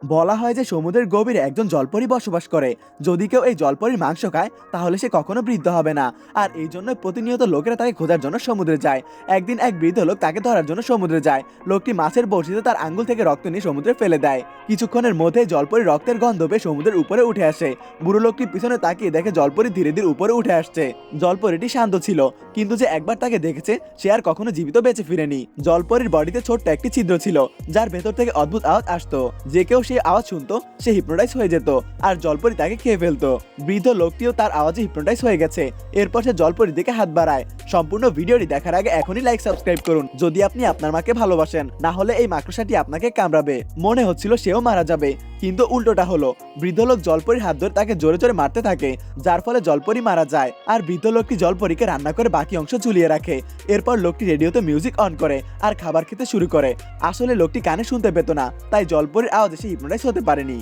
বলা হয় যে সমুদ্রের গভীরে একজন জলপরী বসবাস করে। যদি কেউ এই জলপরীর মাংস খায় তাহলে সে কখনো বৃদ্ধ হবে না। আর এই জন্য প্রতিনিয়ত লোকেরা তাকে খোঁজার জন্য সমুদ্রে যায়। একদিন এক বৃদ্ধ লোক তাকে ধরার জন্য সমুদ্রে যায়। লোকটি মাছের বড়শিতে তার আঙ্গুল থেকে রক্ত নিয়ে সমুদ্রে ফেলে দেয়। কিছুক্ষণের মধ্যে জলপরী রক্তের গন্ধ পেয়ে সমুদ্রের উপরে উঠে আসে। বুড়ো লোকটি পিছনে তাকিয়ে দেখে জলপরী ধীরে ধীরে উপরে উঠে আসছে। জলপরীটি শান্ত ছিল, কিন্তু যে একবার তাকে দেখেছে সে আর কখনো জীবিত বেঁচে ফিরেনি। জলপরীর বডিতে ছোট্ট একটি ছিদ্র ছিল, যার ভেতর থেকে অদ্ভুত আওয়াজ আসতো। যে কেউ সেই আওয়াজ শুনতো সে হিপনোটাইজ হয়ে যেত, আর জলপরি তাকে খেয়ে ফেলতো। বৃদ্ধ লোকটিও তার আওয়াজে হিপনোটাইজ হয়ে গেছে। এরপর সে জলপরির দিকে হাত বাড়ায়। সম্পূর্ণ ভিডিওটি দেখার আগে এখনই লাইক সাবস্ক্রাইব করুন যদি আপনি আপনার মাকে ভালোবাসেন, না হলে এই মাকড়সাটি আপনাকে কামড়াবে। মনে হচ্ছিল সেও মারা যাবে, কিন্তু উল্টোটা হলো। বৃদ্ধ লোক জলপরির হাত ধরে তাকে জোরে জোরে মারতে থাকে, যার ফলে জলপরি মারা যায়। আর বৃদ্ধ লোকটি জলপরীকে রান্না করে বাকি অংশ ঝুলিয়ে রাখে। এরপর লোকটি রেডিওতে মিউজিক অন করে আর খাবার খেতে শুরু করে। আসলে লোকটি কানে শুনতে পেত না, তাই জলপরীর আওয়াজে সে হিপনোটাইজ হতে পারেনি।